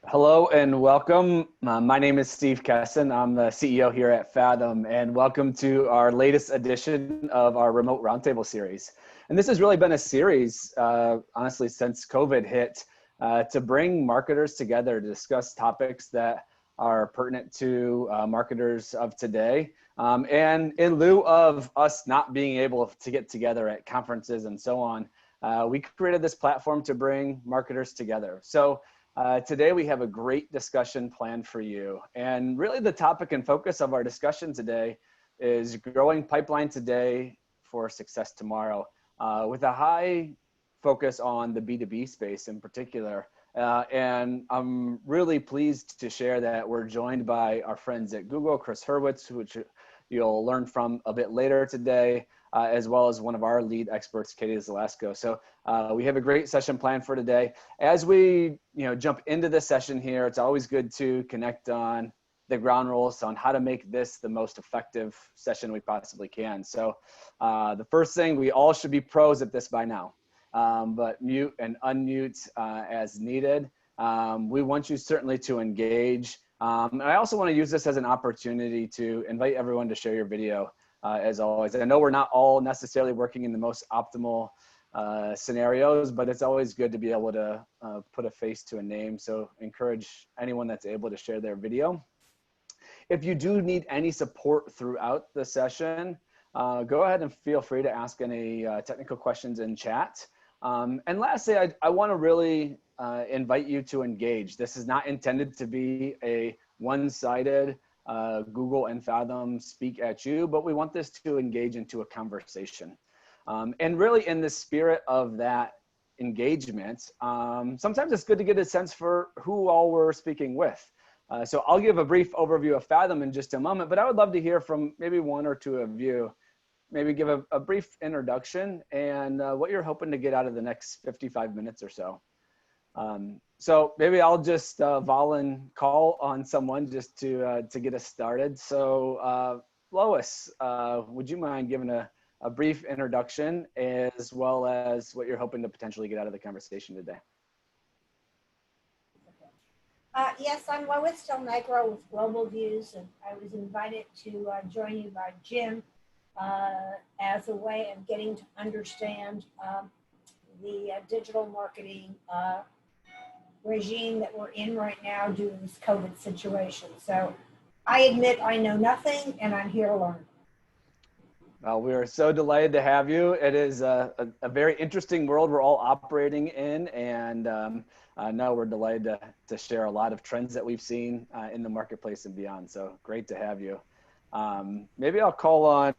Hello and welcome. My name is Steve Kessen. I'm the CEO here at Fathom, and welcome to our latest edition of our Remote Roundtable series. And this has really been a series, honestly, since COVID hit, to bring marketers together to discuss topics that are pertinent to marketers of today. And in lieu of us not being able to get together at conferences and so on, we created this platform to bring marketers together. So today we have a great discussion planned for you. And really the topic and focus of our discussion today is growing pipeline today for success tomorrow, with a high focus on the B2B space in particular. And I'm really pleased to share that we're joined by our friends at Google, Chris Hurwitz, which you'll learn from a bit later today, as well as one of our lead experts, Katie Zelasko. So we have a great session planned for today. As we jump into this session here, it's always good to connect on the ground rules on how to make this the most effective session we possibly can. So the first thing, we all should be pros at this by now, but mute and unmute as needed. We want you certainly to engage. And I also want to use this as an opportunity to invite everyone to share your video. As always, I know we're not all necessarily working in the most optimal scenarios, but it's always good to be able to put a face to a name. So encourage anyone that's able to share their video. If you do need any support throughout the session, go ahead and feel free to ask any technical questions in chat. And lastly, I want to really invite you to engage. This is not intended to be a one-sided Google and Fathom speak at you, but we want this to engage into a conversation. And really in the spirit of that engagement, sometimes it's good to get a sense for who all we're speaking with. So I'll give a brief overview of Fathom in just a moment, but I would love to hear from maybe one or two of you, maybe give a brief introduction and what you're hoping to get out of the next 55 minutes or so. So maybe I'll just call on someone just to get us started. So Lois, would you mind giving a brief introduction as well as what you're hoping to potentially get out of the conversation today? Yes, I'm Lois Del Negro with Global Views, and I was invited to join you by Jim as a way of getting to understand the digital marketing regime that we're in right now due to this COVID situation. So I admit I know nothing and I'm here to learn. Well, we are so delighted to have you. It is a very interesting world we're all operating in, and I know we're delighted to share a lot of trends that we've seen in the marketplace and beyond. So great to have you. Maybe I'll call on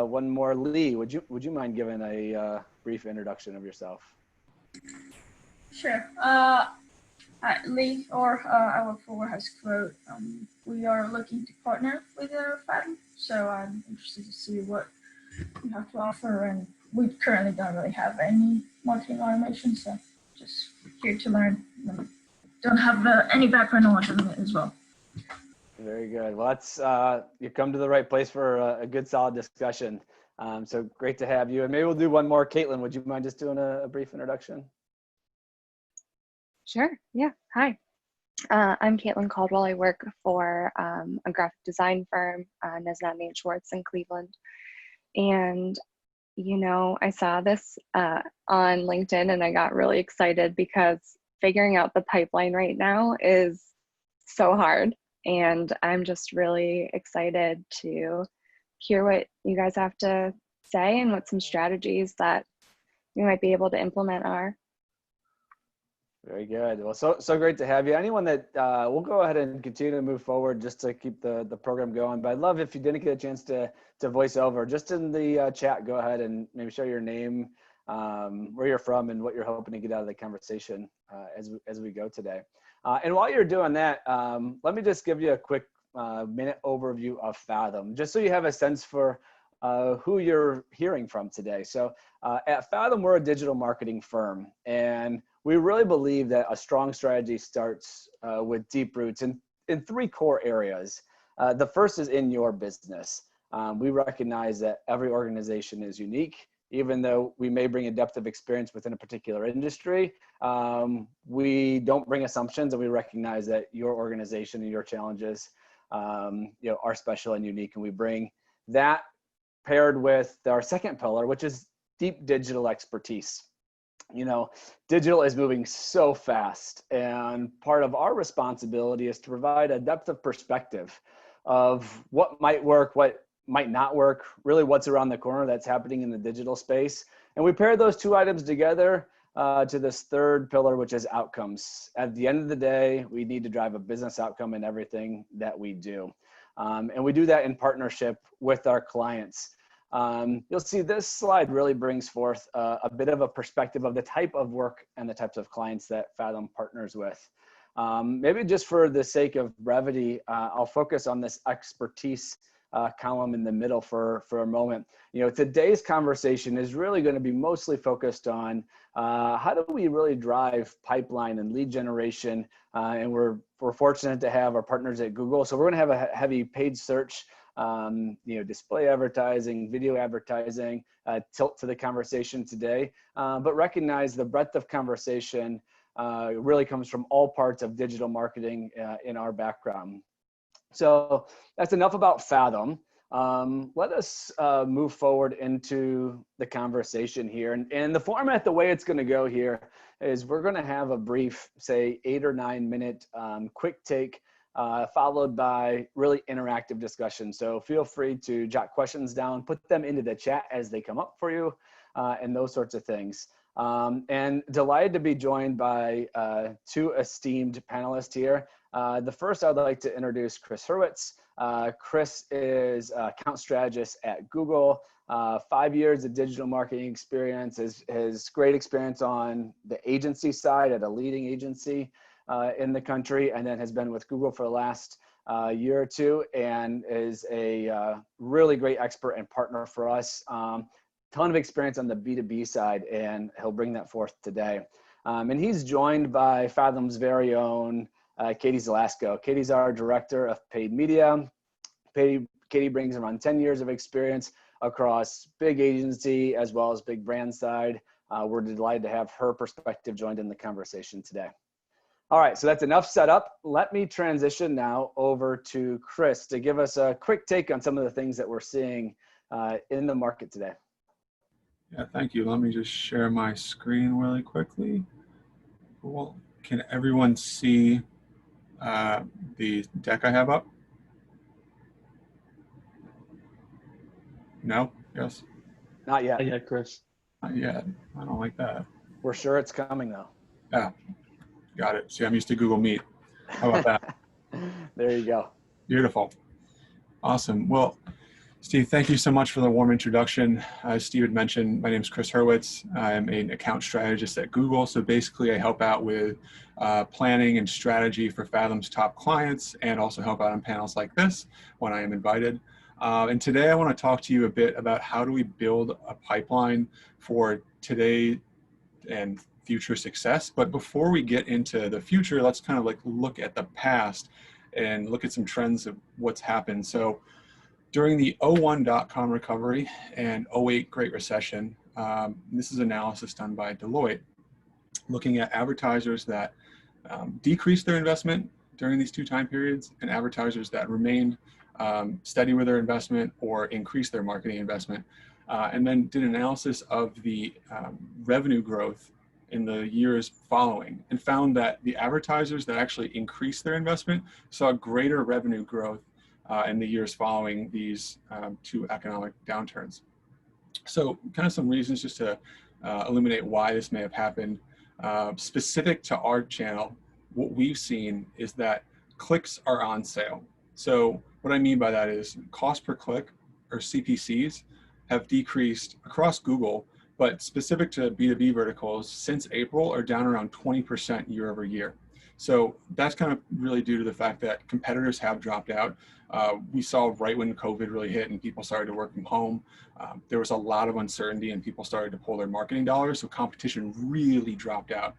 one more. Lee, would you mind giving a brief introduction of yourself? Sure. Hi, Lee, or I work for Warehouse Quote. We are looking to partner with Fathom, so I'm interested to see what you have to offer, and we currently don't really have any marketing automation, so just here to learn. Don't have any background knowledge on it as well. Very good. Well, that's you come to the right place for a good, solid discussion. So great to have you. And maybe we'll do one more. Caitlin, would you mind just doing a brief introduction? Sure. Yeah. Hi. I'm Caitlin Caldwell. I work for a graphic design firm, Nesnat Schwartz in Cleveland. And, I saw this on LinkedIn and I got really excited because figuring out the pipeline right now is so hard. And I'm just really excited to hear what you guys have to say and what some strategies that we might be able to implement are. Very good. Well, so great to have you. Anyone that we'll go ahead and continue to move forward just to keep the program going. But I'd love if you didn't get a chance to voice over, just in the chat, go ahead and maybe share your name, where you're from, and what you're hoping to get out of the conversation as we go today. And while you're doing that, let me just give you a quick minute overview of Fathom, just so you have a sense for who you're hearing from today. So at Fathom, we're a digital marketing firm, and we really believe that a strong strategy starts with deep roots in three core areas. The first is in your business. We recognize that every organization is unique even though we may bring a depth of experience within a particular industry, we don't bring assumptions, and we recognize that your organization and your challenges are special and unique. And we bring that paired with our second pillar, which is deep digital expertise. Digital is moving so fast, and part of our responsibility is to provide a depth of perspective of what might work, what might not work, really what's around the corner that's happening in the digital space. And we pair those two items together to this third pillar, which is outcomes. At the end of the day, we need to drive a business outcome in everything that we do. And we do that in partnership with our clients. You'll see this slide really brings forth a bit of a perspective of the type of work and the types of clients that Fathom partners with. Maybe just for the sake of brevity, I'll focus on this expertise column in the middle for a moment. Today's conversation is really going to be mostly focused on how do we really drive pipeline and lead generation, and we're fortunate to have our partners at Google. So we're going to have a heavy paid search, display advertising, video advertising, tilt to the conversation today, but recognize the breadth of conversation really comes from all parts of digital marketing in our background. So that's enough about Fathom. Let us move forward into the conversation here. And the format, the way it's going to go here is we're going to have a brief, say 8 or 9 minute quick take, followed by really interactive discussion. So feel free to jot questions down, put them into the chat as they come up for you, and those sorts of things. And delighted to be joined by two esteemed panelists here. The first, I'd like to introduce Chris Hurwitz. Chris is account strategist at Google, 5 years of digital marketing experience, has great experience on the agency side at a leading agency in the country, and then has been with Google for the last year or two, and is a really great expert and partner for us. Ton of experience on the B2B side, and he'll bring that forth today. And he's joined by Fathom's very own Katie Zelasko. Katie's our director of paid media. Katie brings around 10 years of experience across big agency as well as big brand side. We're delighted to have her perspective joined in the conversation today. All right, so that's enough setup. Let me transition now over to Chris to give us a quick take on some of the things that we're seeing in the market today. Yeah, thank you. Let me just share my screen really quickly. Cool. Can everyone see the deck I have up? No? Yes? Not yet. Not yet, Chris. Not yet. I don't like that. We're sure it's coming though. Yeah, got it. See, I'm used to Google Meet. How about that? There you go. Beautiful. Awesome. Well, Steve, thank you so much for the warm introduction. As Steve had mentioned, my name is Chris Hurwitz. I'm an account strategist at Google. So basically I help out with planning and strategy for Fathom's top clients, and also help out on panels like this when I am invited. And today I want to talk to you a bit about how do we build a pipeline for today and future success. But before we get into the future, let's kind of like look at the past and look at some trends of what's happened. So during the 01 dot-com recovery and 08 Great Recession, this is analysis done by Deloitte, looking at advertisers that decreased their investment during these two time periods, and advertisers that remained steady with their investment or increased their marketing investment, and then did an analysis of the revenue growth in the years following, and found that the advertisers that actually increased their investment saw greater revenue growth in the years following these two economic downturns. So kind of some reasons just to illuminate why this may have happened. Specific to our channel, what we've seen is that clicks are on sale. So what I mean by that is cost per click, or CPCs, have decreased across Google, but specific to B2B verticals since April are down around 20% year over year. So that's kind of really due to the fact that competitors have dropped out. We saw right when COVID really hit and people started to work from home, there was a lot of uncertainty and people started to pull their marketing dollars. So competition really dropped out.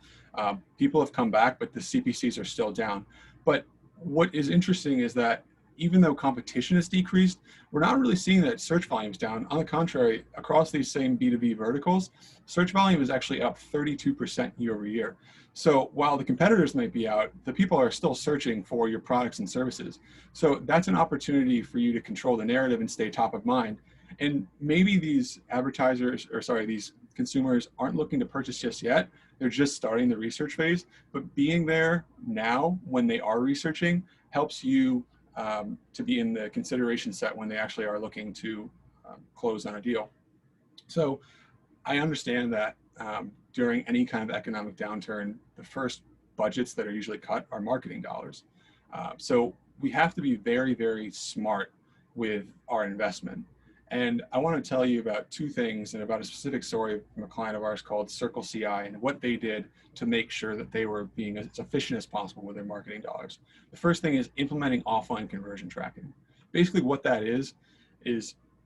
People have come back, but the CPCs are still down. But what is interesting is that even though competition has decreased, we're not really seeing that search volume is down. On the contrary, across these same B2B verticals, search volume is actually up 32% year over year. So while the competitors might be out, the people are still searching for your products and services. So that's an opportunity for you to control the narrative and stay top of mind. And maybe these these consumers aren't looking to purchase just yet. They're just starting the research phase, but being there now when they are researching helps you to be in the consideration set when they actually are looking to close on a deal. So I understand that during any kind of economic downturn, the first budgets that are usually cut are marketing dollars. So we have to be very, very smart with our investment. And I want to tell you about two things and about a specific story from a client of ours called Circle CI and what they did to make sure that they were being as efficient as possible with their marketing dollars. The first thing is implementing offline conversion tracking. Basically what that is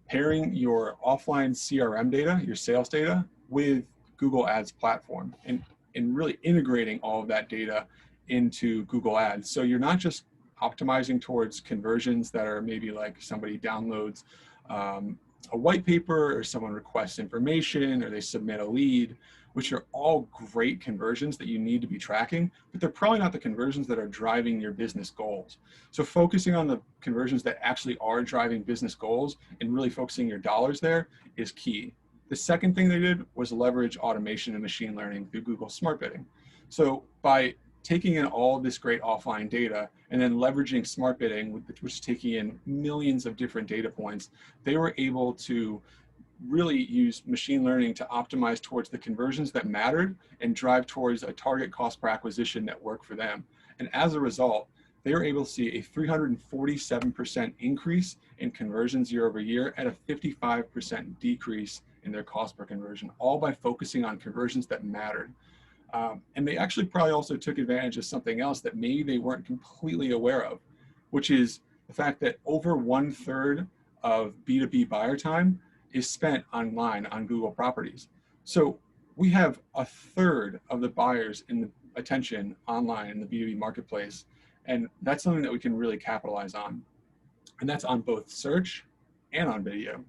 pairing your offline CRM data, your sales data, with Google Ads platform and really integrating all of that data into Google Ads. So you're not just optimizing towards conversions that are maybe like somebody downloads a white paper or someone requests information or they submit a lead, which are all great conversions that you need to be tracking, but they're probably not the conversions that are driving your business goals. So focusing on the conversions that actually are driving business goals and really focusing your dollars there is key. The second thing they did was leverage automation and machine learning through Google Smart Bidding. So by taking in all this great offline data and then leveraging smart bidding, which is taking in millions of different data points, they were able to really use machine learning to optimize towards the conversions that mattered and drive towards a target cost per acquisition that worked for them. And as a result, they were able to see a 347% increase in conversions year over year at a 55% decrease in their cost per conversion, all by focusing on conversions that mattered. And they actually probably also took advantage of something else that maybe they weren't completely aware of, which is the fact that over 1/3 of B2B buyer time is spent online on Google properties. So we have 1/3 of the buyers in the attention online in the B2B marketplace. And that's something that we can really capitalize on. And that's on both search and on video.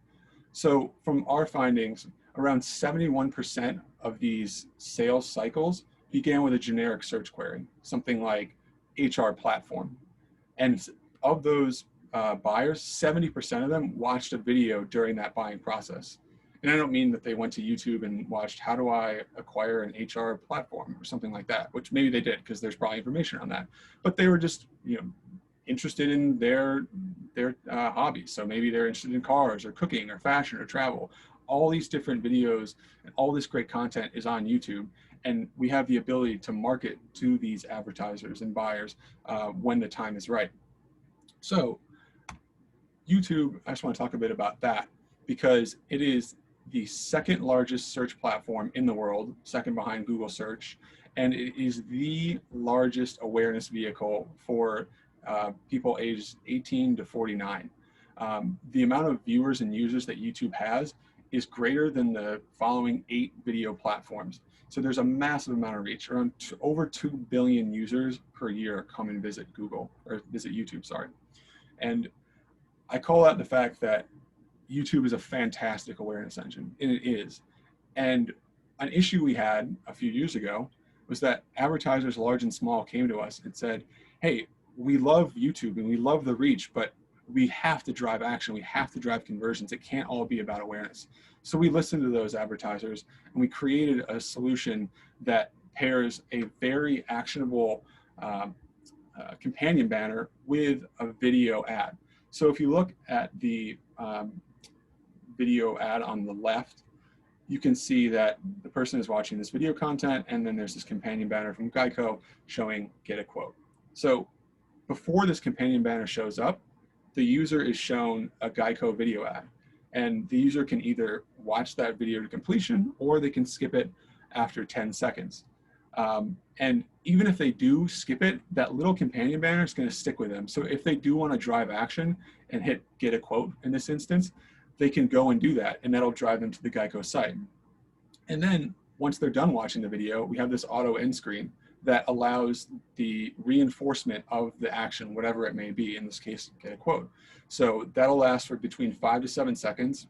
So from our findings, around 71% of these sales cycles began with a generic search query, something like HR platform. And of those buyers, 70% of them watched a video during that buying process. And I don't mean that they went to YouTube and watched how do I acquire an HR platform or something like that, which maybe they did because there's probably information on that. But they were just, interested in their hobbies. So maybe they're interested in cars or cooking or fashion or travel. All these different videos and all this great content is on YouTube. And we have the ability to market to these advertisers and buyers when the time is right. So YouTube, I just want to talk a bit about that because it is the second largest search platform in the world, second behind Google search. And it is the largest awareness vehicle for people aged 18 to 49. The amount of viewers and users that YouTube has is greater than the following 8 video platforms. So there's a massive amount of reach. Around over 2 billion users per year come and visit Google, or visit YouTube, sorry. And I call out the fact that YouTube is a fantastic awareness engine, and it is. And an issue we had a few years ago was that advertisers, large and small, came to us and said, hey, we love YouTube and we love the reach, but we have to drive action. We have to drive conversions. It can't all be about awareness. So we listened to those advertisers and we created a solution that pairs a very actionable companion banner with a video ad. So if you look at the video ad on the left, you can see that the person is watching this video content and then there's this companion banner from Geico showing get a quote. So before this companion banner shows up, the user is shown a Geico video ad. And the user can either watch that video to completion or they can skip it after 10 seconds. And even if they do skip it, that little companion banner is going to stick with them. So if they do want to drive action and hit get a quote in this instance, they can go and do that, and that'll drive them to the Geico site. And then once they're done watching the video, we have this auto end screen that allows the reinforcement of the action, whatever it may be, in this case, get a quote. So that'll last for between 5 to 7 seconds,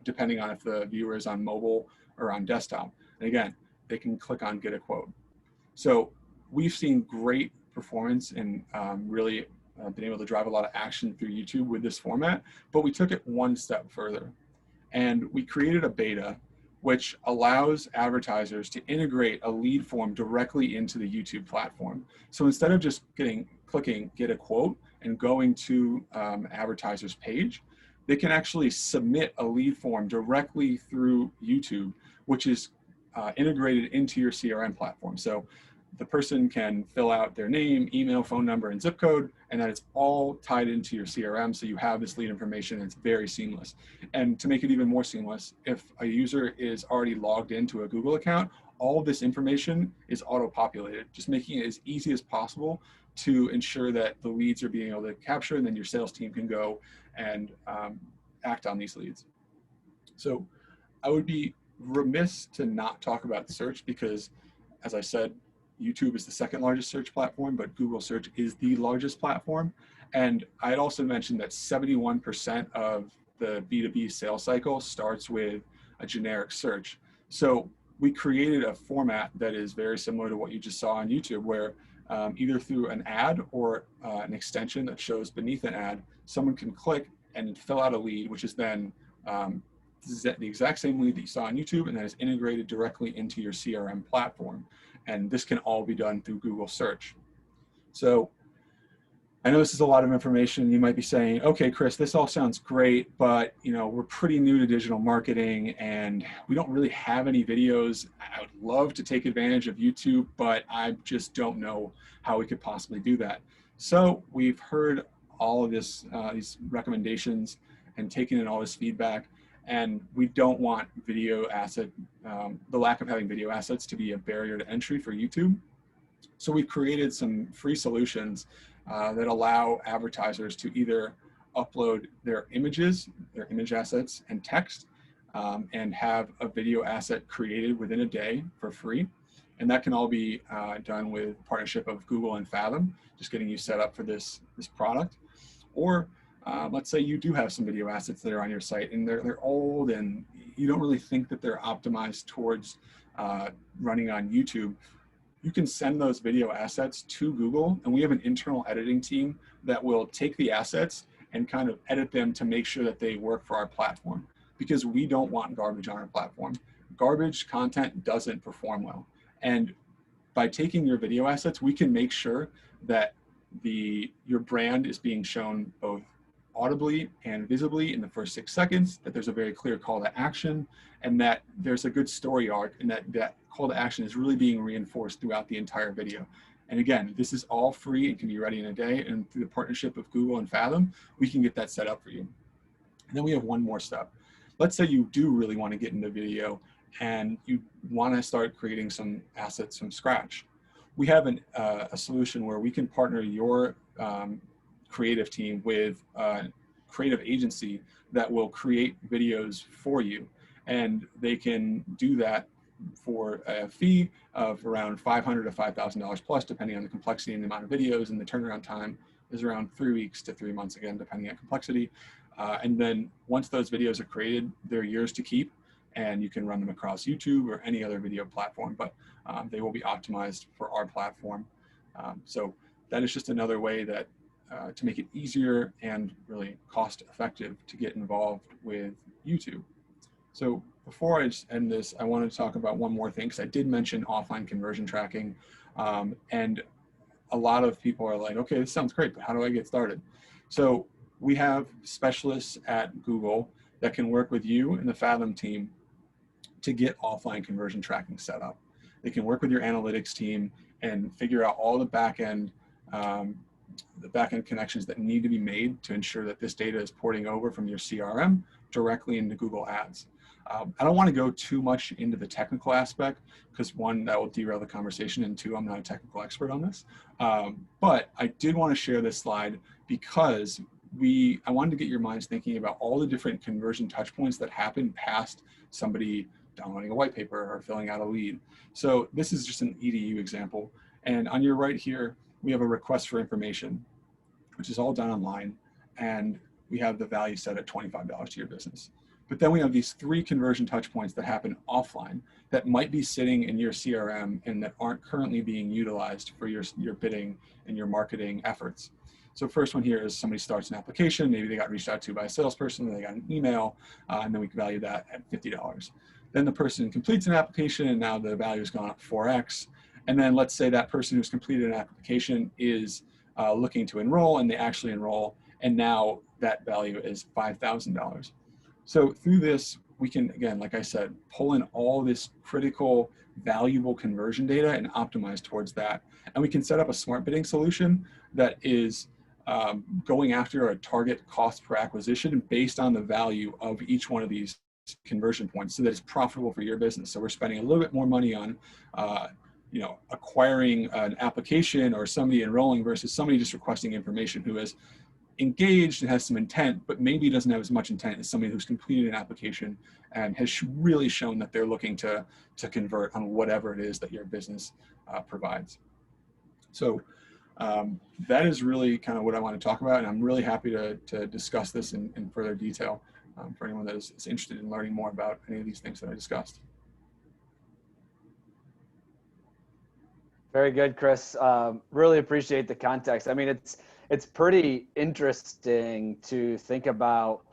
depending on if the viewer is on mobile or on desktop. And again, they can click on get a quote. So we've seen great performance and really been able to drive a lot of action through YouTube with this format, but we took it one step further. And we created a beta which allows advertisers to integrate a lead form directly into the YouTube platform. So instead of just clicking get a quote and going to advertiser's page, they can actually submit a lead form directly through YouTube, which is integrated into your CRM platform. So the person can fill out their name, email, phone number, and zip code, and that it's all tied into your CRM. So you have this lead information, and it's very seamless. And to make it even more seamless, if a user is already logged into a Google account, all of this information is auto-populated, just making it as easy as possible to ensure that the leads are being able to capture, and then your sales team can go and act on these leads. So I would be remiss to not talk about search because, as I said, YouTube is the second largest search platform, but Google search is the largest platform. And I'd also mentioned that 71% of the B2B sales cycle starts with a generic search. So we created a format that is very similar to what you just saw on YouTube, where either through an ad or an extension that shows beneath an ad, someone can click and fill out a lead, which is then the exact same lead that you saw on YouTube, and that is integrated directly into your CRM platform. And this can all be done through Google search. So I know this is a lot of information. You might be saying, okay, Chris, this all sounds great, but we're pretty new to digital marketing and we don't really have any videos. I would love to take advantage of YouTube, but I just don't know how we could possibly do that. So we've heard all of this, these recommendations and taken in all this feedback. And we don't want video asset, the lack of having video assets to be a barrier to entry for YouTube. So we've created some free solutions that allow advertisers to either upload their images, their image assets and text, and have a video asset created within a day for free. And that can all be done with partnership of Google and Fathom, just getting you set up for this product. Or let's say you do have some video assets that are on your site and they're old and you don't really think that they're optimized towards running on YouTube. You can send those video assets to Google, and we have an internal editing team that will take the assets and kind of edit them to make sure that they work for our platform, because we don't want garbage on our platform. Garbage content doesn't perform well. And by taking your video assets, we can make sure that your brand is being shown both audibly and visibly in the first 6 seconds, that there's a very clear call to action, and that there's a good story arc, and that call to action is really being reinforced throughout the entire video. And again, this is all free and can be ready in a day, and through the partnership of Google and Fathom, we can get that set up for you. And then we have one more step. Let's say you do really want to get into video and you want to start creating some assets from scratch. We have a solution where we can partner your creative team with a creative agency that will create videos for you. And they can do that for a fee of around $500 to $5,000 plus, depending on the complexity and the amount of videos, and the turnaround time is around 3 weeks to 3 months, again, depending on complexity. And then once those videos are created, they're yours to keep, and you can run them across YouTube or any other video platform, but they will be optimized for our platform. So that is just another way that to make it easier and really cost effective to get involved with YouTube. So before I just end this, I wanted to talk about one more thing, because I did mention offline conversion tracking. And a lot of people are like, okay, this sounds great, but how do I get started? So we have specialists at Google that can work with you and the Fathom team to get offline conversion tracking set up. They can work with your analytics team and figure out all the back-end connections that need to be made to ensure that this data is porting over from your CRM directly into Google Ads. I don't want to go too much into the technical aspect, because one, that will derail the conversation, and two, I'm not a technical expert on this. But I did want to share this slide because I wanted to get your minds thinking about all the different conversion touch points that happen past somebody downloading a white paper or filling out a lead. So this is just an EDU example. And on your right here, we have a request for information, which is all done online. And we have the value set at $25 to your business. But then we have these 3 conversion touch points that happen offline that might be sitting in your CRM and that aren't currently being utilized for your bidding and your marketing efforts. So first one here is somebody starts an application, maybe they got reached out to by a salesperson, then they got an email, and then we can value that at $50. Then the person completes an application and now the value has gone up 4x. And then let's say that person who's completed an application is looking to enroll and they actually enroll, and now that value is $5,000. So through this, we can, again, like I said, pull in all this critical, valuable conversion data and optimize towards that. And we can set up a smart bidding solution that is going after a target cost per acquisition based on the value of each one of these conversion points so that it's profitable for your business. So we're spending a little bit more money on acquiring an application or somebody enrolling versus somebody just requesting information who is engaged and has some intent, but maybe doesn't have as much intent as somebody who's completed an application and has really shown that they're looking to convert on whatever it is that your business provides. So that is really kind of what I want to talk about, and I'm really happy to discuss this in further detail for anyone that is interested in learning more about any of these things that I discussed. Very good, Chris. Really appreciate the context. I mean, it's pretty interesting to think about,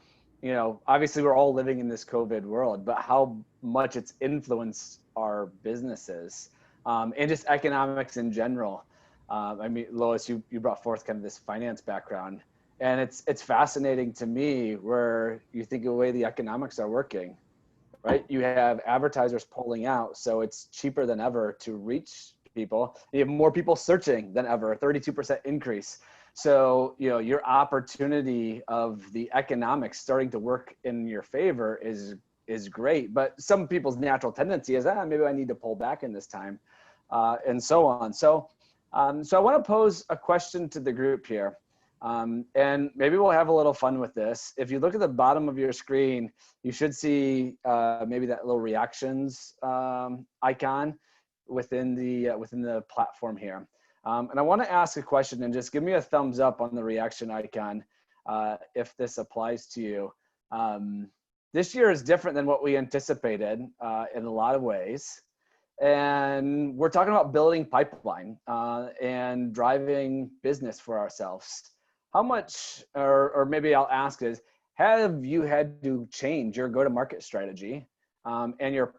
obviously we're all living in this COVID world, but how much it's influenced our businesses and just economics in general. I mean, Lois, you brought forth kind of this finance background, and it's fascinating to me where you think the way the economics are working, right? You have advertisers pulling out, so it's cheaper than ever to reach people. You have more people searching than ever, 32% increase. So, your opportunity of the economics starting to work in your favor is great, but some people's natural tendency is, maybe I need to pull back in this time, and so on. So I want to pose a question to the group here, and maybe we'll have a little fun with this. If you look at the bottom of your screen, you should see maybe that little reactions icon within the platform here. And I want to ask a question, and just give me a thumbs up on the reaction icon if this applies to you. This year is different than what we anticipated in a lot of ways. And we're talking about building pipeline and driving business for ourselves. How much, or maybe I'll ask is, have you had to change your go-to-market strategy and your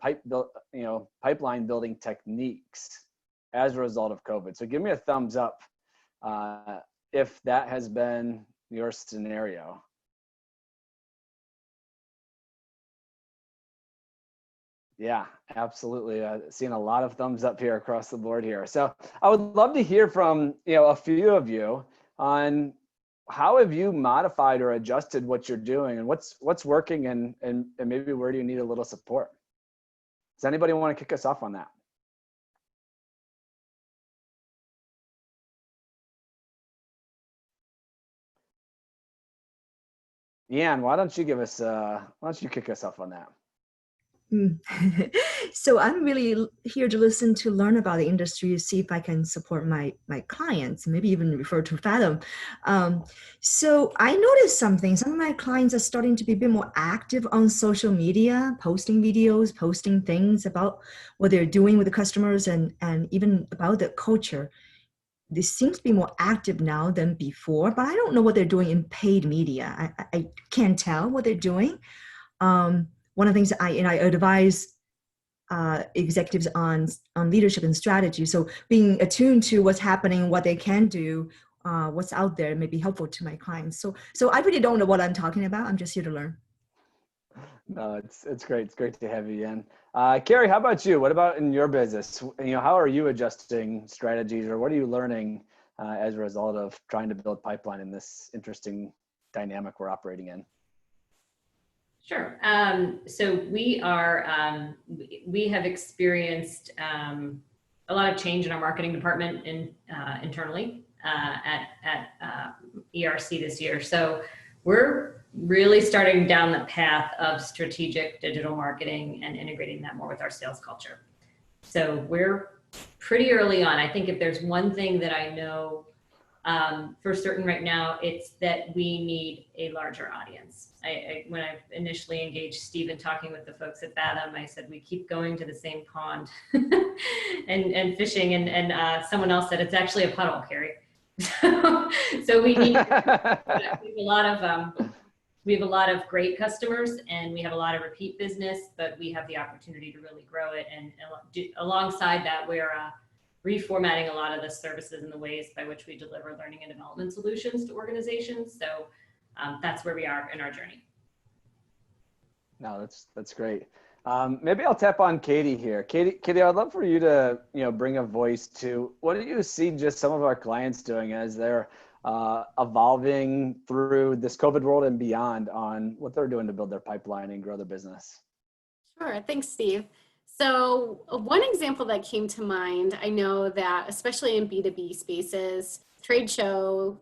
pipeline building techniques as a result of COVID? So give me a thumbs up if that has been your scenario. Yeah, absolutely. Seeing a lot of thumbs up here across the board here. So I would love to hear from a few of you on how have you modified or adjusted what you're doing, and what's working, and maybe where do you need a little support? Does anybody want to kick us off on that? Ian, why don't you kick us off on that? So I'm really here to listen, to learn about the industry, see if I can support my clients, maybe even refer to Fathom. So I noticed something. Some of my clients are starting to be a bit more active on social media, posting videos, posting things about what they're doing with the customers, and even about the culture. This seems to be more active now than before, but I don't know what they're doing in paid media. I can't tell what they're doing. One of the things I advise executives on leadership and strategy. So being attuned to what's happening, what they can do, what's out there may be helpful to my clients. So I really don't know what I'm talking about. I'm just here to learn. No, it's great. It's great to have you in. Carrie, how about you? What about in your business? How are you adjusting strategies, or what are you learning as a result of trying to build pipeline in this interesting dynamic we're operating in? Sure. So we have experienced a lot of change in our marketing department internally at ERC this year. So we're really starting down the path of strategic digital marketing and integrating that more with our sales culture. So we're pretty early on. I think if there's one thing that I know for certain right now, it's that we need a larger audience. When I initially engaged Steve in talking with the folks at Fathom, I said, we keep going to the same pond and fishing. And someone else said, it's actually a puddle, Carrie. So we need, we have a lot of great customers and we have a lot of repeat business, but we have the opportunity to really grow it. And alongside that, we're reformatting a lot of the services and the ways by which we deliver learning and development solutions to organizations. So that's where we are in our journey. No, that's great. Maybe I'll tap on Katie here. Katie, I'd love for you to bring a voice to what do you see just some of our clients doing as they're evolving through this COVID world and beyond on what they're doing to build their pipeline and grow their business. Sure, thanks, Steve. So one example that came to mind, I know that especially in B2B spaces, trade show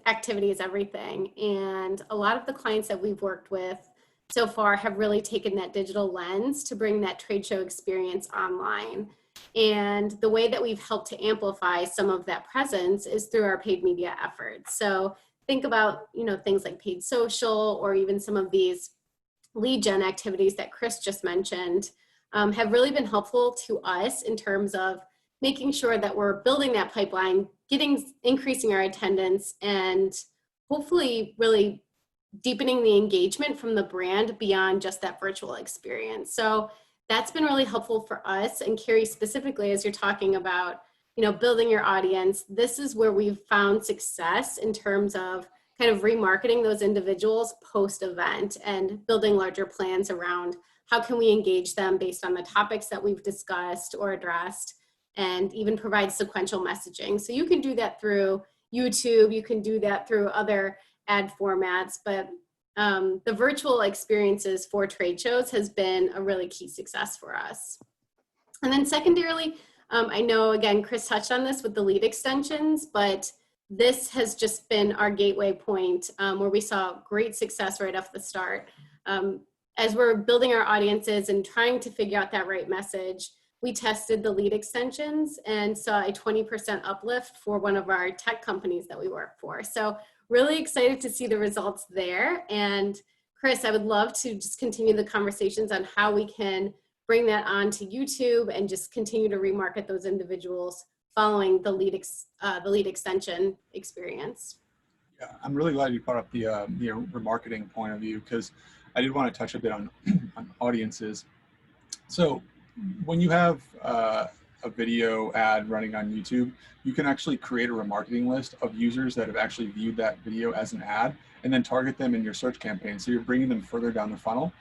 activity is everything. And a lot of the clients that we've worked with so far have really taken that digital lens to bring that trade show experience online. And the way that we've helped to amplify some of that presence is through our paid media efforts. So think about, things like paid social or even some of these lead gen activities that Chris just mentioned have really been helpful to us in terms of making sure that we're building that pipeline, increasing our attendance, and hopefully really deepening the engagement from the brand beyond just that virtual experience. So that's been really helpful for us. And Carrie, specifically, as you're talking about, building your audience, this is where we've found success in terms of kind of remarketing those individuals post-event and building larger plans around how can we engage them based on the topics that we've discussed or addressed, and even provide sequential messaging. So you can do that through YouTube, you can do that through other ad formats, but the virtual experiences for trade shows has been a really key success for us. And then secondarily, I know, again, Chris touched on this with the lead extensions, but this has just been our gateway point where we saw great success right off the start. As we're building our audiences and trying to figure out that right message, we tested the lead extensions and saw a 20% uplift for one of our tech companies that we work for. So really excited to see the results there. And Chris, I would love to just continue the conversations on how we can bring that onto YouTube and just continue to remarket those individuals following the lead extension experience. Yeah, I'm really glad you brought up the remarketing point of view, because I did want to touch a bit on audiences. So when you have a video ad running on YouTube, you can actually create a remarketing list of users that have actually viewed that video as an ad and then target them in your search campaign. So you're bringing them further down the funnel,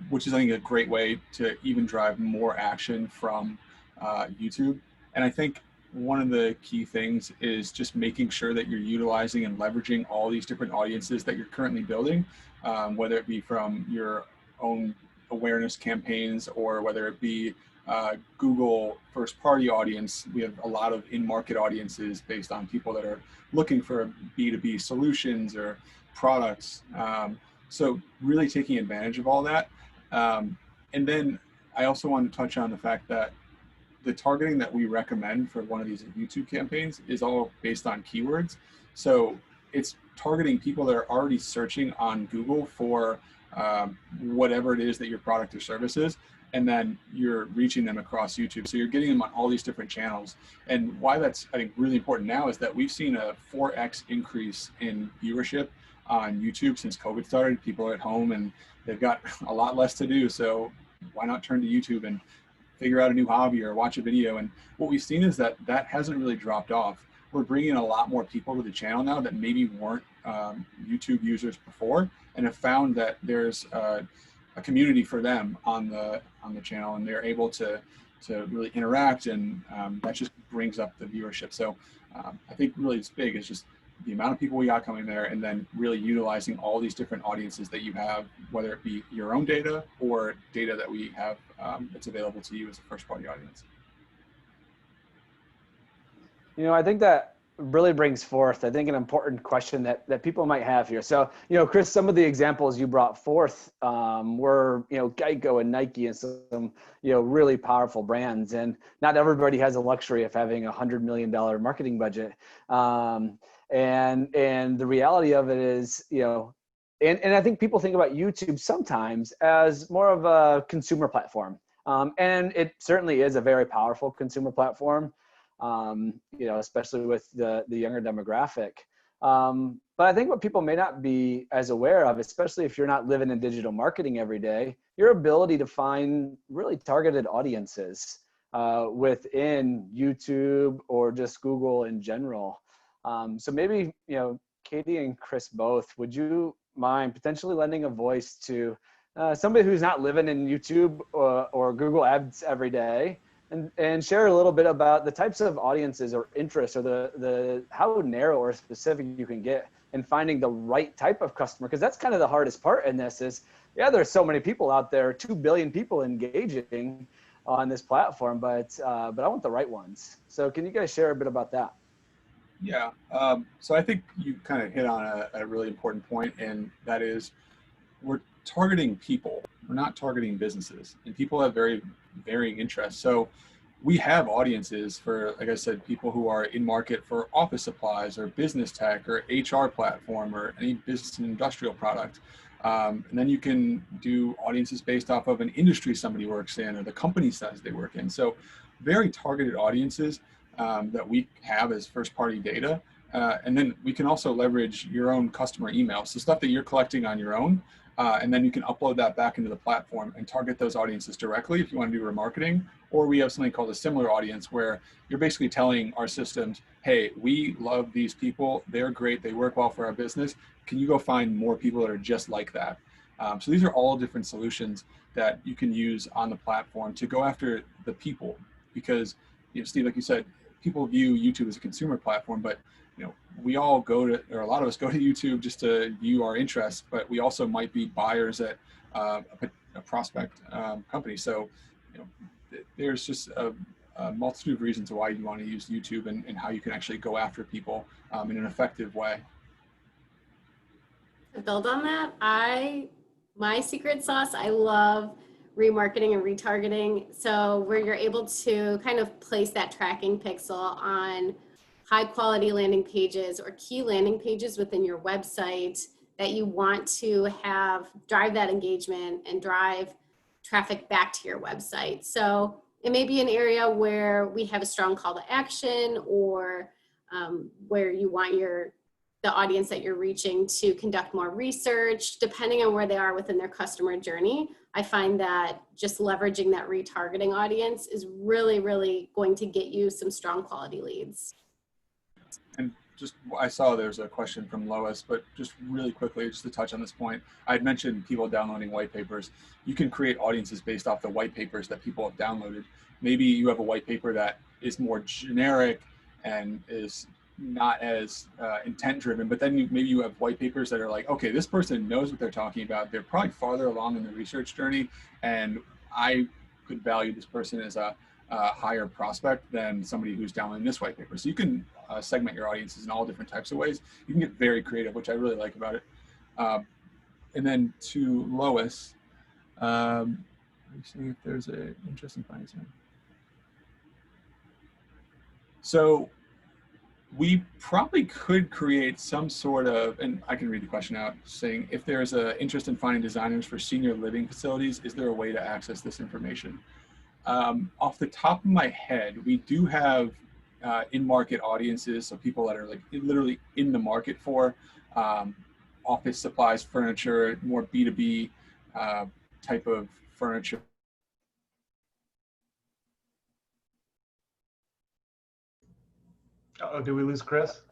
which is, I think, a great way to even drive more action from YouTube. And I think one of the key things is just making sure that you're utilizing and leveraging all these different audiences that you're currently building, whether it be from your own awareness campaigns or whether it be Google first party audience. We have a lot of in-market audiences based on people that are looking for B2B solutions or products. So really taking advantage of all that. And then I also want to touch on the fact that the targeting that we recommend for one of these YouTube campaigns is all based on keywords. So it's targeting people that are already searching on Google for whatever it is that your product or service is, and then you're reaching them across YouTube. So you're getting them on all these different channels. And why that's, I think, really important now is that we've seen a 4x increase in viewership on YouTube since COVID started. People are at home and they've got a lot less to do. So why not turn to YouTube and figure out a new hobby or watch a video? And what we've seen is that that hasn't really dropped off. We're bringing a lot more people to the channel now that maybe weren't YouTube users before, and have found that there's a community for them on the channel, and they're able to really interact, and that just brings up the viewership. So I think really it's big is just the amount of people we got coming there, and then really utilizing all these different audiences that you have, whether it be your own data or data that we have that's available to you as a first party audience. I think that really brings forth, I think, an important question that people might have here. So, Chris, some of the examples you brought forth were, Geico and Nike and some, really powerful brands. And not everybody has the luxury of having $100 million marketing budget. And the reality of it is, and I think people think about YouTube sometimes as more of a consumer platform. And it certainly is a very powerful consumer platform. Especially with the younger demographic. But I think what people may not be as aware of, especially if you're not living in digital marketing every day, your ability to find really targeted audiences within YouTube or just Google in general. So maybe, Katie and Chris both, would you mind potentially lending a voice to somebody who's not living in YouTube or Google ads every day, and share a little bit about the types of audiences or interests, or the how narrow or specific you can get in finding the right type of customer? Because that's kind of the hardest part in this is, there's so many people out there, 2 billion people engaging on this platform, but I want the right ones. So can you guys share a bit about that? Yeah, so I think you kind of hit on a really important point, and that is we're targeting people. We're not targeting businesses, and people have very varying interests. So we have audiences for, like I said, people who are in market for office supplies or business tech or HR platform or any business and industrial product. And then you can do audiences based off of an industry somebody works in or the company size they work in. So very targeted audiences that we have as first party data. And then we can also leverage your own customer emails, so stuff that you're collecting on your own. And then you can upload that back into the platform and target those audiences directly if you want to do remarketing. Or we have something called a similar audience, where you're basically telling our systems, hey, we love these people. They're great. They work well for our business. Can you go find more people that are just like that? So these are all different solutions that you can use on the platform to go after the people. Because, Steve, like you said, people view YouTube as a consumer platform, but we all go to, or a lot of us go to YouTube just to view our interests, but we also might be buyers at a prospect company. So, there's just a multitude of reasons why you want to use YouTube and how you can actually go after people in an effective way. To build on that, my secret sauce, I love remarketing and retargeting. So where you're able to kind of place that tracking pixel on high quality landing pages or key landing pages within your website that you want to have drive that engagement and drive traffic back to your website. So it may be an area where we have a strong call to action, or where you want the audience that you're reaching to conduct more research, depending on where they are within their customer journey. I find that just leveraging that retargeting audience is really, really going to get you some strong quality leads. And just, I saw there's a question from Lois, but just really quickly, just to touch on this point, I had mentioned people downloading white papers. You can create audiences based off the white papers that people have downloaded. Maybe you have a white paper that is more generic and is not as intent driven, but then maybe you have white papers that are like, okay, this person knows what they're talking about. They're probably farther along in the research journey, and I could value this person as a higher prospect than somebody who's downloading this white paper. So you can segment your audiences in all different types of ways. You can get very creative, which I really like about it. And then to Lois, let me see if there's an interesting finding here. So we probably could create some sort of, and I can read the question out, saying if there's an interest in finding designers for senior living facilities, is there a way to access this information? Off the top of my head, we do have in-market audiences, so people that are like literally in the market for office supplies, furniture, more B2B type of furniture. Oh, did we lose Chris?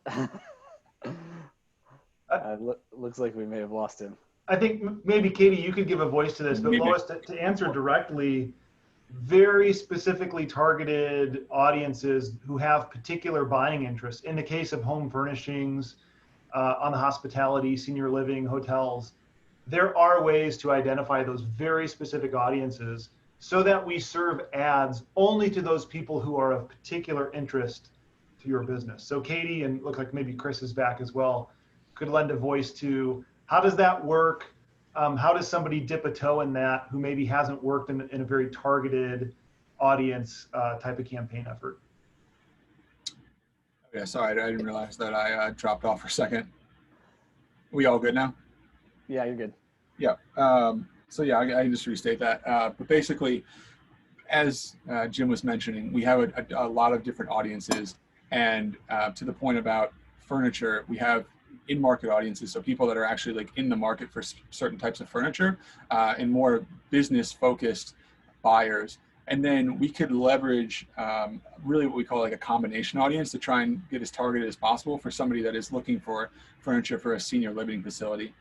Looks like we may have lost him. I think maybe Katie, you could give a voice to this, but Lois, to answer directly, very specifically targeted audiences who have particular buying interests. In the case of home furnishings, on the hospitality, senior living, hotels, there are ways to identify those very specific audiences so that we serve ads only to those people who are of particular interest to your business. So Katie, and look like maybe Chris is back as well, could lend a voice to how does that work? How does somebody dip a toe in that who maybe hasn't worked in a very targeted audience type of campaign effort? Yeah, sorry, I didn't realize that I dropped off for a second. We all good now? Yeah, you're good. Yeah. So yeah, I can just restate that. But basically, as Jim was mentioning, we have a lot of different audiences, and to the point about furniture, we have in-market audiences, so people that are actually like in the market for certain types of furniture, and more business-focused buyers. And then we could leverage really what we call like a combination audience to try and get as targeted as possible for somebody that is looking for furniture for a senior living facility.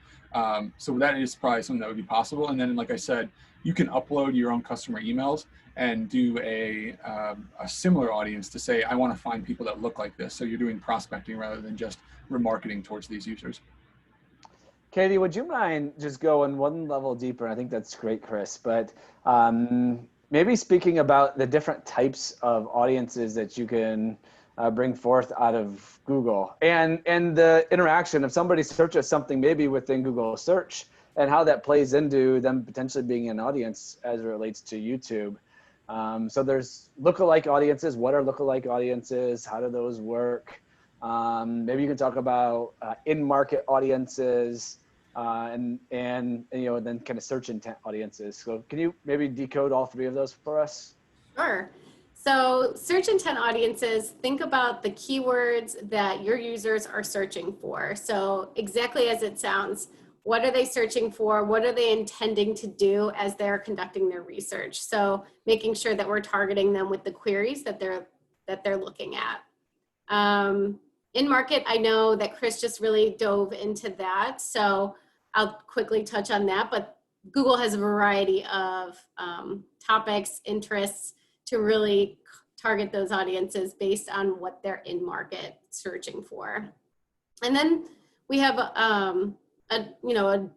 So that is probably something that would be possible. And then, like I said, you can upload your own customer emails and do a similar audience to say, I want to find people that look like this. So you're doing prospecting rather than just remarketing towards these users. Katie, would you mind just going one level deeper? I think that's great, Chris, but maybe speaking about the different types of audiences that you can bring forth out of Google and the interaction if somebody searches something maybe within Google search and how that plays into them potentially being an audience as it relates to YouTube. So there's lookalike audiences. What are lookalike audiences? How do those work? Maybe you can talk about in-market audiences and you know, then kind of search intent audiences. So can you maybe decode all three of those for us? Sure. So search intent audiences, think about the keywords that your users are searching for. So exactly as it sounds, what are they searching for? What are they intending to do as they're conducting their research? So making sure that we're targeting them with the queries that they're looking at. In market, I know that Chris just really dove into that, so I'll quickly touch on that, but Google has a variety of topics, interests to really target those audiences based on what they're in market searching for. And then we have a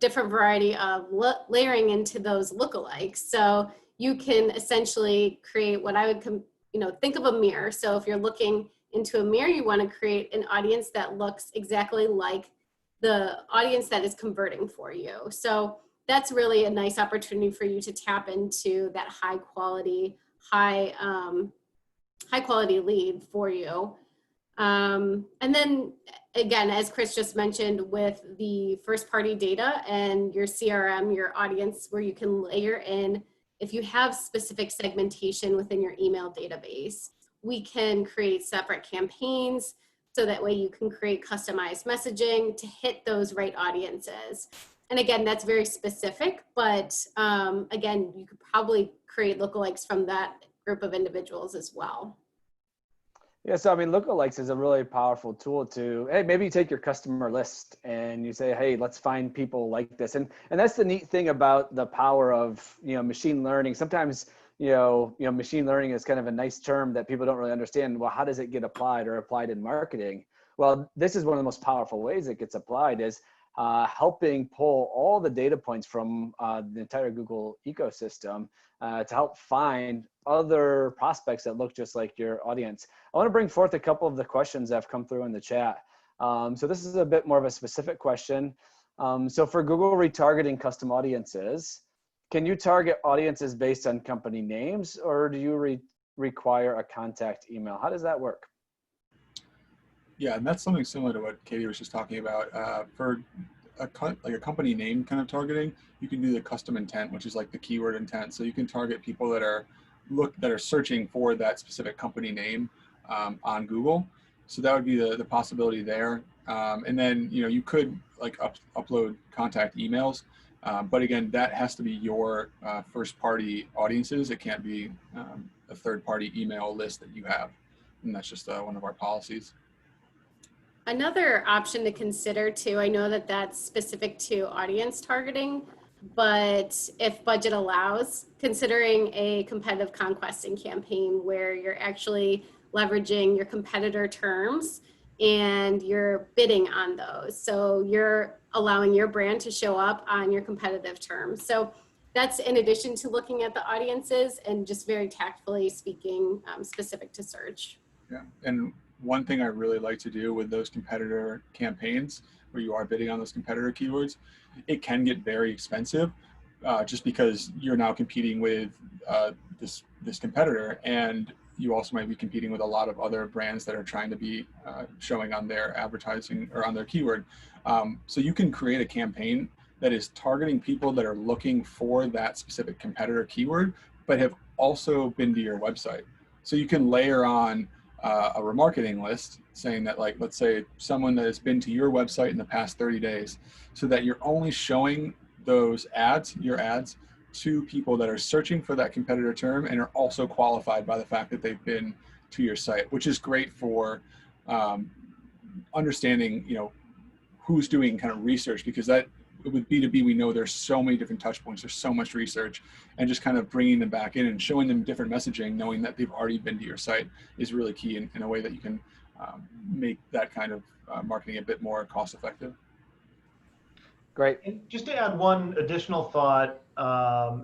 different variety of layering into those lookalikes. So you can essentially create what I would, think of a mirror. So if you're looking into a mirror, you want to create an audience that looks exactly like the audience that is converting for you. So that's really a nice opportunity for you to tap into that high quality lead for you. And then again, as Chris just mentioned, with the first party data and your CRM, your audience, where you can layer in, if you have specific segmentation within your email database, we can create separate campaigns so that way you can create customized messaging to hit those right audiences. And again, that's very specific, but again, you could probably create lookalikes from that group of individuals as well. Yeah, so I mean, lookalikes is a really powerful tool to, hey, maybe you take your customer list and you say, hey, let's find people like this. And that's the neat thing about the power of, machine learning. Sometimes, machine learning is kind of a nice term that people don't really understand. Well, how does it get applied or applied in marketing? Well, this is one of the most powerful ways it gets applied is helping pull all the data points from the entire Google ecosystem to help find other prospects that look just like your audience. I want to bring forth a couple of the questions that have come through in the chat. So this is a bit more of a specific question. So for Google retargeting custom audiences, can you target audiences based on company names, or do you require a contact email? How does that work? Yeah, and that's something similar to what Katie was just talking about. For a company name kind of targeting, you can do the custom intent, which is like the keyword intent. So you can target people that are searching for that specific company name on Google. So that would be the possibility there. And then you could like upload contact emails, but again, that has to be your first party audiences. It can't be a third party email list that you have, and that's just one of our policies. Another option to consider too, I know that that's specific to audience targeting, but if budget allows, considering a competitive conquesting campaign where you're actually leveraging your competitor terms and you're bidding on those. So you're allowing your brand to show up on your competitive terms. So that's in addition to looking at the audiences and just very tactfully speaking specific to search. Yeah, and one thing I really like to do with those competitor campaigns where you are bidding on those competitor keywords, it can get very expensive just because you're now competing with this competitor, and you also might be competing with a lot of other brands that are trying to be showing on their advertising or on their keyword. So you can create a campaign that is targeting people that are looking for that specific competitor keyword, but have also been to your website. So you can layer on a remarketing list saying that, like, let's say someone that has been to your website in the past 30 days, so that you're only showing those ads, your ads, to people that are searching for that competitor term and are also qualified by the fact that they've been to your site, which is great for understanding, you know, who's doing kind of research, because that with B2B, we know there's so many different touch points, there's so much research, and just kind of bringing them back in and showing them different messaging, knowing that they've already been to your site, is really key in a way that you can make that kind of marketing a bit more cost effective. Great. And just to add one additional thought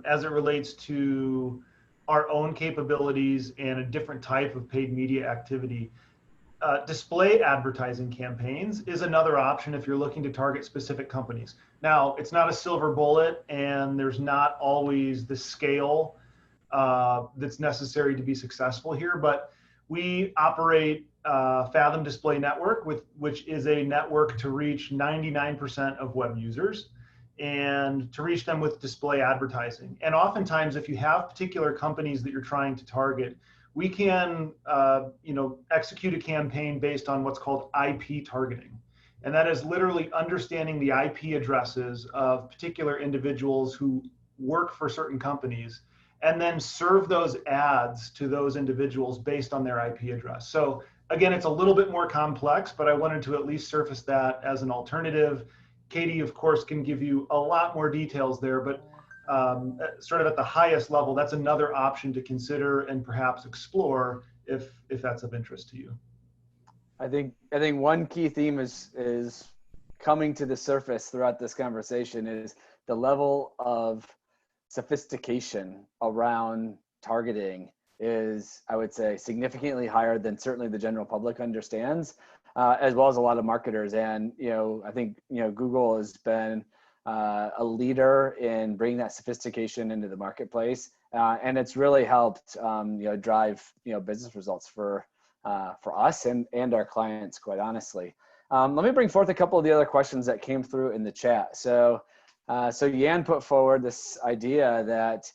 as it relates to our own capabilities and a different type of paid media activity, display advertising campaigns is another option if you're looking to target specific companies. Now, it's not a silver bullet, and there's not always the scale that's necessary to be successful here, but we operate Fathom Display Network, which is a network to reach 99% of web users and to reach them with display advertising. And oftentimes, if you have particular companies that you're trying to target, we can execute a campaign based on what's called IP targeting. And that is literally understanding the IP addresses of particular individuals who work for certain companies, and then serve those ads to those individuals based on their IP address. So again, it's a little bit more complex, but I wanted to at least surface that as an alternative. Katie, of course, can give you a lot more details there, but sort of at the highest level, that's another option to consider and perhaps explore if that's of interest to you. I think one key theme is coming to the surface throughout this conversation is the level of sophistication around targeting is, I would say, significantly higher than certainly the general public understands, as well as a lot of marketers. And I think Google has been a leader in bringing that sophistication into the marketplace, and it's really helped drive business results for us and our clients, quite honestly. Let me bring forth a couple of the other questions that came through in the chat. So Yan put forward this idea that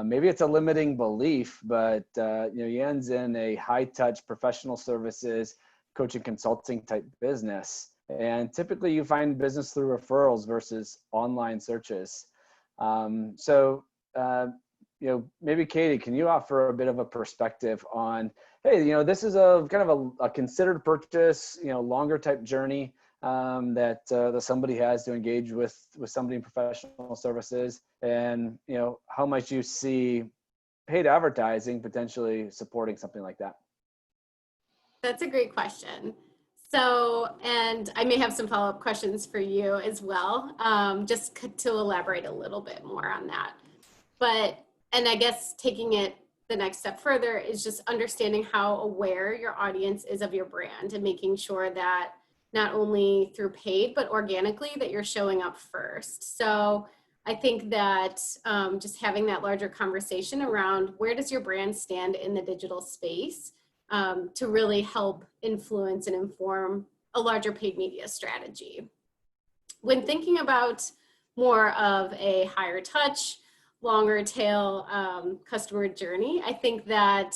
maybe it's a limiting belief, but Yan's in a high-touch professional services, coaching, consulting type business, and typically you find business through referrals versus online searches. Maybe Katie, can you offer a bit of a perspective on, hey, this is a kind of a considered purchase, longer type journey that somebody has to engage with somebody in professional services, and how might you see paid advertising potentially supporting something like that? That's a great question. So, and I may have some follow-up questions for you as well, just to elaborate a little bit more on that. And I guess taking it the next step further is just understanding how aware your audience is of your brand and making sure that not only through paid, but organically, that you're showing up first. So I think that just having that larger conversation around where does your brand stand in the digital space to really help influence and inform a larger paid media strategy. When thinking about more of a higher touch, longer tail customer journey, I think that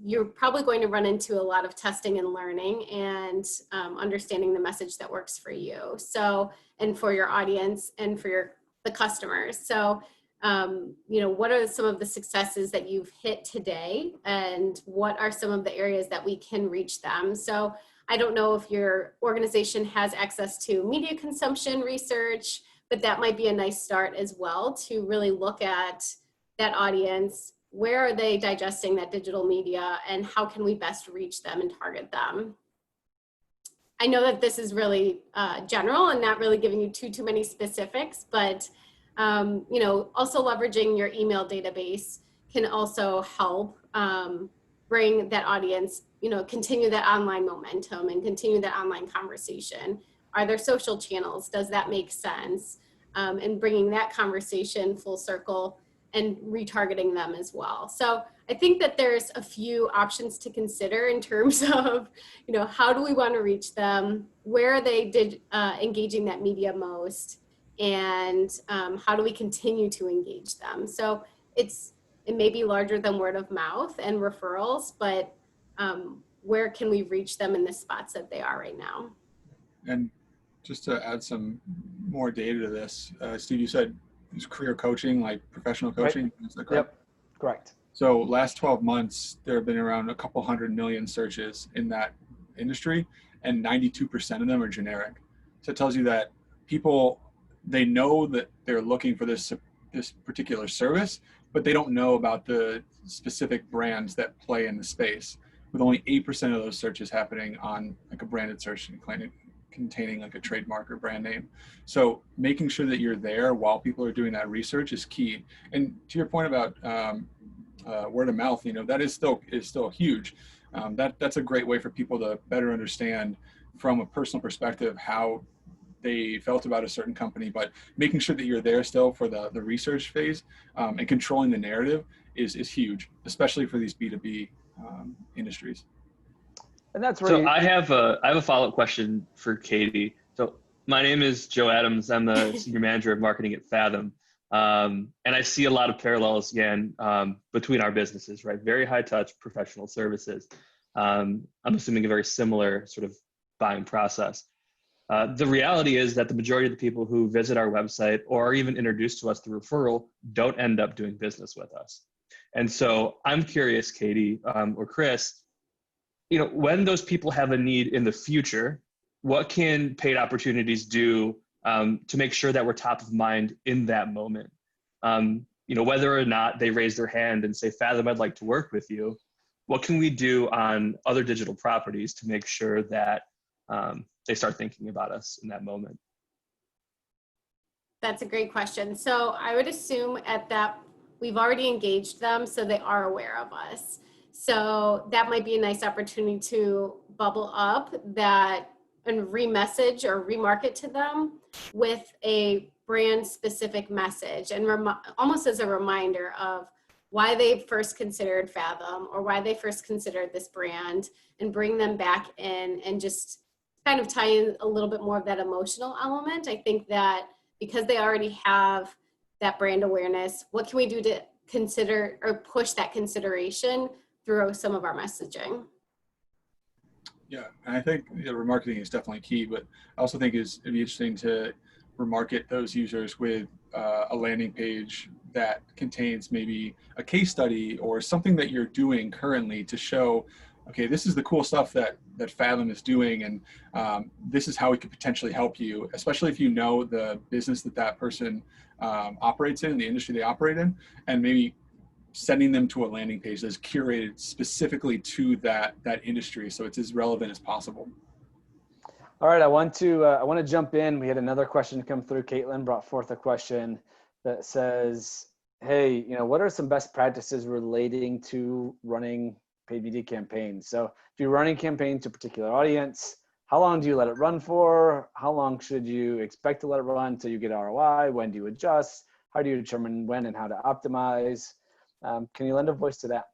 you're probably going to run into a lot of testing and learning and understanding the message that works for you. So, and for your audience and for the customers. So, what are some of the successes that you've hit today, and what are some of the areas that we can reach them? So I don't know if your organization has access to media consumption research, but that might be a nice start as well to really look at that audience. Where are they digesting that digital media, and how can we best reach them and target them? I know that this is really general and not really giving you too many specifics, but also leveraging your email database can also help bring that audience continue that online momentum and continue that online conversation? Are there social channels? Does that make sense? And bringing that conversation full circle and retargeting them as well. So I think that there's a few options to consider in terms of, how do we want to reach them? Where are they engaging that media most? And how do we continue to engage them? So it may be larger than word of mouth and referrals, but where can we reach them in the spots that they are right now? And just to add some more data to this, Steve, you said it's career coaching, like professional coaching. Right. Is that correct? Yep, correct. So last 12 months, there have been around a couple 100 million searches in that industry, and 92% of them are generic. So it tells you that people, they know that they're looking for this particular service, but they don't know about the specific brands that play in the space, with only 8% of those searches happening on like a branded search containing like a trademark or brand name. So making sure that you're there while people are doing that research is key. And to your point about word of mouth, that is still huge. That's a great way for people to better understand from a personal perspective how they felt about a certain company, but making sure that you're there still for the research phase and controlling the narrative is huge, especially for these B2B industries. And that's where So I have a follow-up question for Katie. So my name is Joe Adams. I'm the senior manager of marketing at Fathom. And I see a lot of parallels again between our businesses, right? Very high touch professional services. I'm assuming a very similar sort of buying process. The reality is that the majority of the people who visit our website or are even introduced to us through referral don't end up doing business with us. And so I'm curious, Katie or Chris, when those people have a need in the future, what can paid opportunities do to make sure that we're top of mind in that moment? Whether or not they raise their hand and say, Fathom, I'd like to work with you, what can we do on other digital properties to make sure that they start thinking about us in that moment? That's a great question. So I would assume at that we've already engaged them, so they are aware of us. So that might be a nice opportunity to bubble up that and re-message or remarket to them with a brand specific message and almost as a reminder of why they first considered Fathom or why they first considered this brand, and bring them back in and just kind of tie in a little bit more of that emotional element. I think that because they already have that brand awareness, what can we do to consider or push that consideration through some of our messaging? Yeah, and I think remarketing is definitely key, but I also think it'd be interesting to remarket those users with a landing page that contains maybe a case study or something that you're doing currently to show, okay, this is the cool stuff that Fathom is doing, and this is how we could potentially help you, especially if you know the business that person operates in, the industry they operate in, and maybe sending them to a landing page that's curated specifically to that industry, so it's as relevant as possible. All right, I want to jump in. We had another question come through. Caitlin brought forth a question that says, hey, what are some best practices relating to running paid media campaigns? So if you're running campaigns to a particular audience, how long do you let it run for? How long should you expect to let it run until you get ROI? When do you adjust? How do you determine when and how to optimize? Can you lend a voice to that?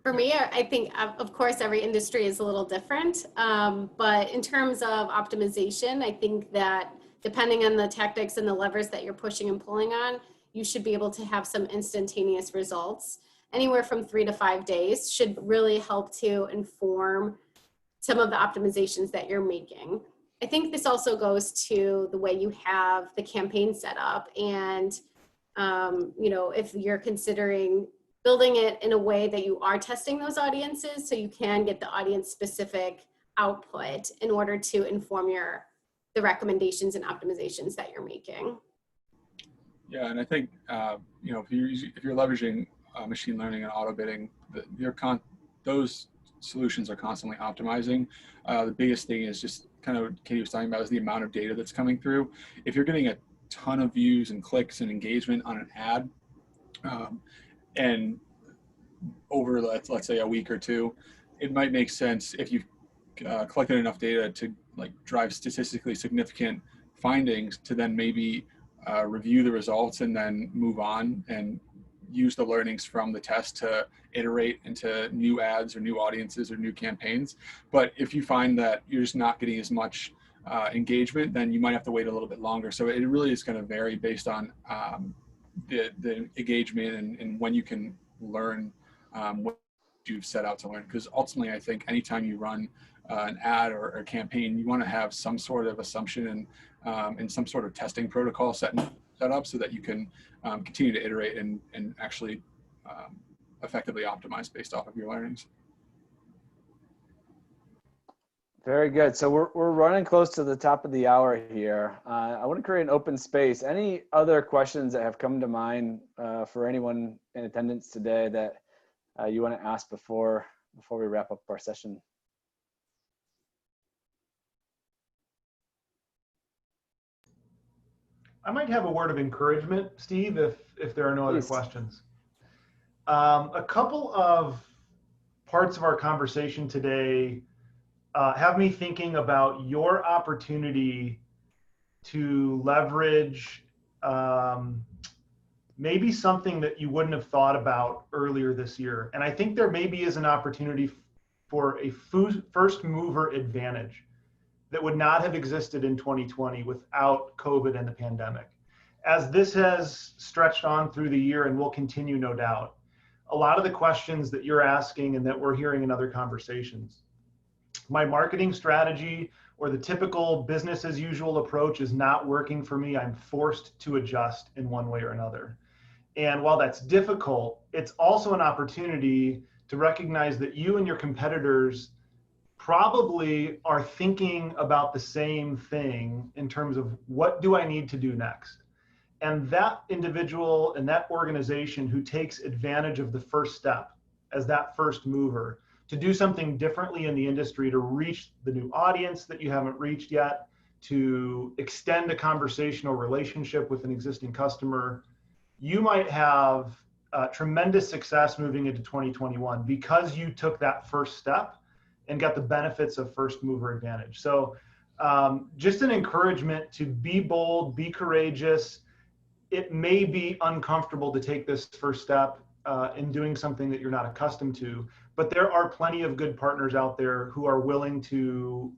For me, I think, of course, every industry is a little different. But in terms of optimization, I think that depending on the tactics and the levers that you're pushing and pulling on, you should be able to have some instantaneous results. Anywhere from 3 to 5 days should really help to inform some of the optimizations that you're making. I think this also goes to the way you have the campaign set up, and if you're considering building it in a way that you are testing those audiences so you can get the audience specific output in order to inform the recommendations and optimizations that you're making. Yeah, and I think if you're leveraging machine learning and auto bidding, those solutions are constantly optimizing. The biggest thing is just kind of what Katie was talking about is the amount of data that's coming through. If you're getting a ton of views and clicks and engagement on an ad, and over, let's say, a week or two, it might make sense if you've collected enough data to like drive statistically significant findings to then maybe review the results and then move on and use the learnings from the test to iterate into new ads or new audiences or new campaigns. But if you find that you're just not getting as much engagement, then you might have to wait a little bit longer. So it really is going to vary based on the engagement and when you can learn what you've set out to learn. Because ultimately, I think anytime you run an ad or a campaign, you want to have some sort of assumption and some sort of testing protocol set up so that you can continue to iterate and actually effectively optimize based off of your learnings. Very good. So we're running close to the top of the hour here. I want to create an open space. Any other questions that have come to mind for anyone in attendance today that you want to ask before we wrap up our session? I might have a word of encouragement, Steve, if there are no other Please. questions. A couple of parts of our conversation today have me thinking about your opportunity to leverage maybe something that you wouldn't have thought about earlier this year. And I think there maybe is an opportunity for a first mover advantage that would not have existed in 2020 without COVID and the pandemic. As this has stretched on through the year and will continue, no doubt, a lot of the questions that you're asking and that we're hearing in other conversations, my marketing strategy or the typical business as usual approach is not working for me. I'm forced to adjust in one way or another. And while that's difficult, it's also an opportunity to recognize that you and your competitors probably are thinking about the same thing in terms of what do I need to do next? And that individual and that organization who takes advantage of the first step as that first mover to do something differently in the industry to reach the new audience that you haven't reached yet, to extend a conversational relationship with an existing customer, you might have tremendous success moving into 2021 because you took that first step and got the benefits of first mover advantage. So just an encouragement to be bold, be courageous. It may be uncomfortable to take this first step in doing something that you're not accustomed to, but there are plenty of good partners out there who are willing to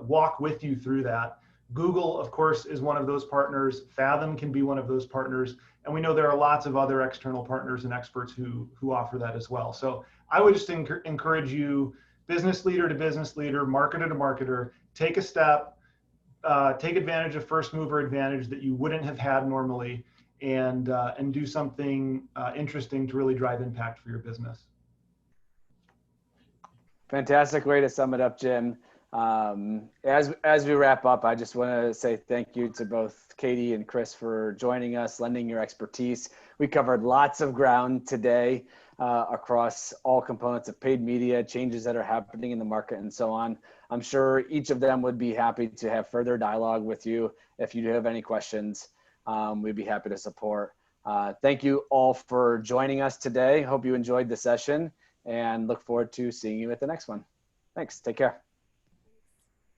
walk with you through that. Google, of course, is one of those partners. Fathom can be one of those partners. And we know there are lots of other external partners and experts who offer that as well. So I would just encourage you, business leader to business leader, marketer to marketer, take a step, take advantage of first mover advantage that you wouldn't have had normally, and do something interesting to really drive impact for your business. Fantastic way to sum it up, Jim. As we wrap up, I just want to say thank you to both Katie and Chris for joining us, lending your expertise. We covered lots of ground today across all components of paid media, changes that are happening in the market, and so on. I'm sure each of them would be happy to have further dialogue with you. If you do have any questions, we'd be happy to support. Thank you all for joining us today. Hope you enjoyed the session and look forward to seeing you at the next one. Thanks. Take care.